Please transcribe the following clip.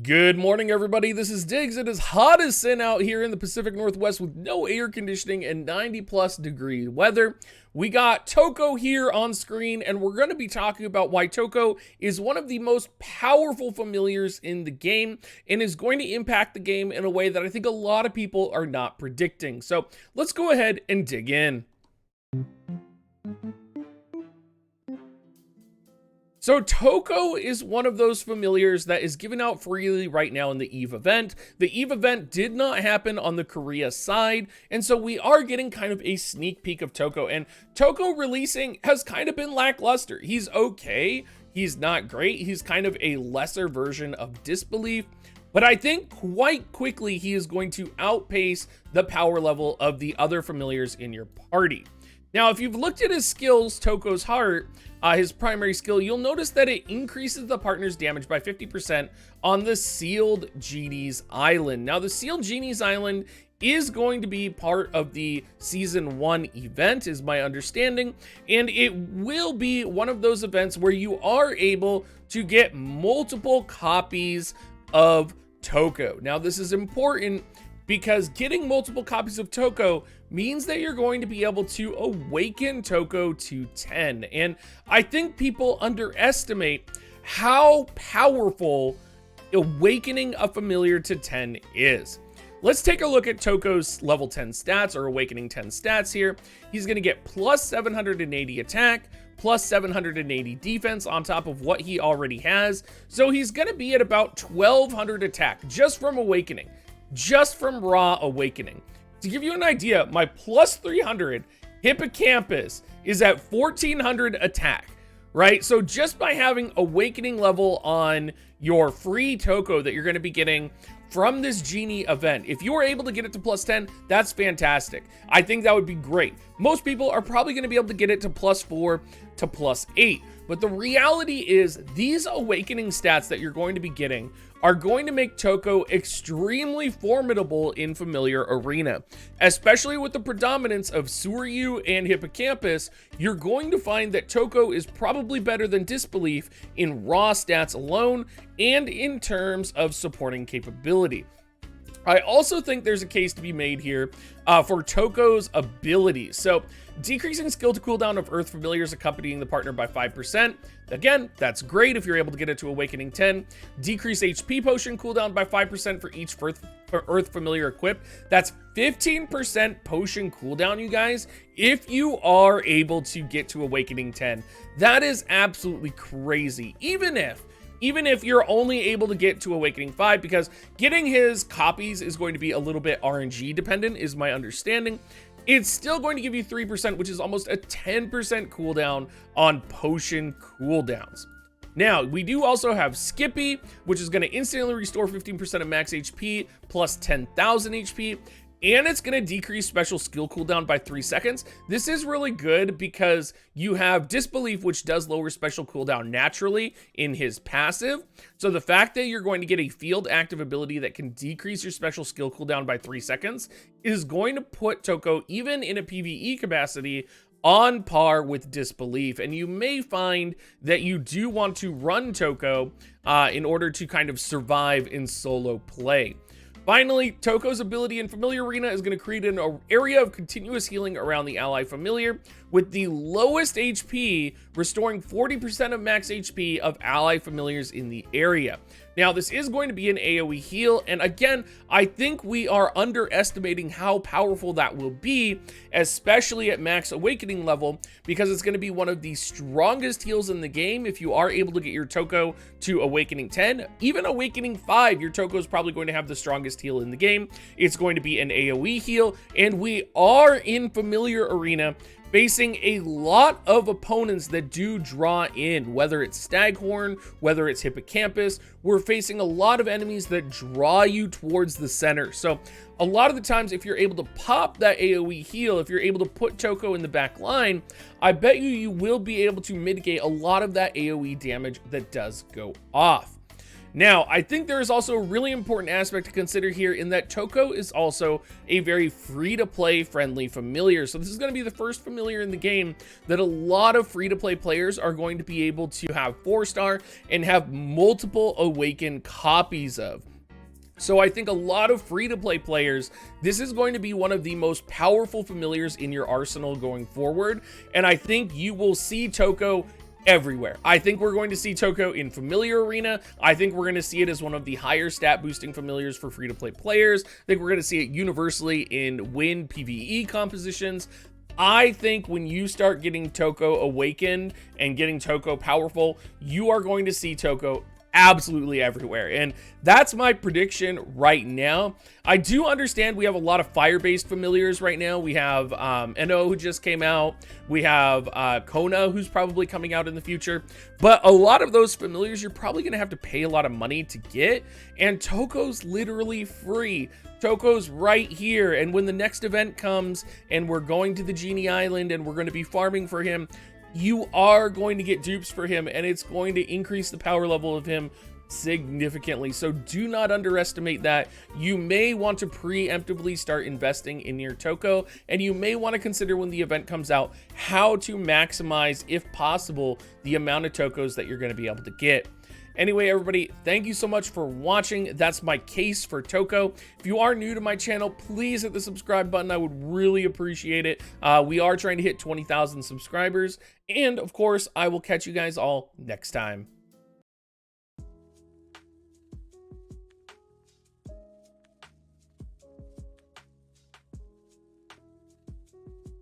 Good morning, everybody. This is Diggs. It is hot as sin out here in the Pacific Northwest with no air conditioning and 90 plus degree weather. We got Toco here on screen, and we're going to be talking about why Toco is one of the most powerful familiars in the game and is going to impact the game in a way that I think a lot of people are not predicting. So let's go ahead and dig in. So Toco is one of those familiars that is given out freely right now in the EVE event. The EVE event did not happen on the Korea side, and so we are getting kind of a sneak peek of Toco, and Toco releasing has kind of been lackluster. He's okay, he's not great, he's kind of a lesser version of Disbelief, but I think quite quickly he is going to outpace the power level of the other familiars in your party. Now, if you've looked at his skills, Toco's Heart, his primary skill, you'll notice that it increases the partner's damage by 50% on the Sealed Genie's Island. Now, the Sealed Genie's Island is going to be part of the Season 1 event, is my understanding, and it will be one of those events where you are able to get multiple copies of Toco. Now, this is important because getting multiple copies of Toco means that you're going to be able to awaken Toco to 10. And I think people underestimate how powerful awakening a familiar to 10 is. Let's take a look at Toco's level 10 stats, or awakening 10 stats here. He's going to get plus 780 attack, plus 780 defense on top of what he already has. So he's going to be at about 1200 attack just from awakening. Just from raw awakening. To give you an idea, my plus 300 hippocampus is at 1400 attack, right? So just by having awakening level on your free Toco that you're going to be getting from this genie event, if you were able to get it to plus 10, that's fantastic. I think that would be great. Most people are probably going to be able to get it to plus 4 to plus 8. But the reality is these awakening stats that you're going to be getting are going to make Toco extremely formidable in Familiar Arena. Especially with the predominance of Suryu and Hippocampus, you're going to find that Toco is probably better than Disbelief in raw stats alone and in terms of supporting capability. I also think there's a case to be made here for Toco's abilities. So decreasing skill to cooldown of Earth Familiars accompanying the partner by 5%. Again, that's great if you're able to get it to Awakening 10. Decrease HP potion cooldown by 5% for each Earth Familiar equipped. That's 15% potion cooldown, you guys, if you are able to get to Awakening 10. That is absolutely crazy. Even if you're only able to get to Awakening 5, because getting his copies is going to be a little bit RNG dependent, is my understanding. It's still going to give you 3%, which is almost a 10% cooldown on potion cooldowns. Now, we do also have Skippy, which is going to instantly restore 15% of max HP plus 10,000 HP. And it's going to decrease special skill cooldown by 3 seconds. This is really good because you have Disbelief, which does lower special cooldown naturally in his passive. So the fact that you're going to get a field active ability that can decrease your special skill cooldown by 3 seconds is going to put Toco, even in a PvE capacity, on par with Disbelief. And you may find that you do want to run Toco in order to kind of survive in solo play. Finally, Toco's ability in Familiar Arena is going to create an area of continuous healing around the ally familiar, with the lowest HP restoring 40% of max HP of ally familiars in the area. Now, this is going to be an AoE heal, and again, I think we are underestimating how powerful that will be, especially at max awakening level, because it's going to be one of the strongest heals in the game if you are able to get your Toco to Awakening 10. Even Awakening 5, your Toco is probably going to have the strongest heal in the game. It's going to be an AoE heal, and we are in Familiar Arena facing a lot of opponents that do draw in, whether it's Staghorn, whether it's Hippocampus. We're facing a lot of enemies that draw you towards the center. So a lot of the times, if you're able to pop that AoE heal, if you're able to put Toco in the back line, I bet you will be able to mitigate a lot of that AoE damage that does go off. Now, I think there is also a really important aspect to consider here in that Toco is also a very free-to-play friendly familiar. So this is going to be the first familiar in the game that a lot of free-to-play players are going to be able to have 4-star and have multiple awaken copies of. So I think a lot of free-to-play players, this is going to be one of the most powerful familiars in your arsenal going forward. And I think you will see Toco everywhere. I think we're going to see Toco in Familiar Arena. I think we're going to see it as one of the higher stat boosting familiars for free-to-play players. I think we're going to see it universally in win PvE compositions. I think when you start getting Toco awakened and getting Toco powerful, you are going to see Toco absolutely everywhere, and that's my prediction right now. I do understand we have a lot of fire-based familiars right now. We have No who just came out. We have Kona who's probably coming out in the future, but a lot of those familiars you're probably gonna have to pay a lot of money to get, and Toco's literally free. Toco's right here, and when the next event comes and we're going to the Genie Island and we're going to be farming for him, you are going to get dupes for him, and it's going to increase the power level of him significantly. So do not underestimate that. You may want to preemptively start investing in your Toco, and you may want to consider when the event comes out how to maximize, if possible, the amount of Tocos that you're going to be able to get. Anyway, everybody, thank you so much for watching. That's my case for Toco. If you are new to my channel, please hit the subscribe button. I would really appreciate it. We are trying to hit 20,000 subscribers. And of course, I will catch you guys all next time.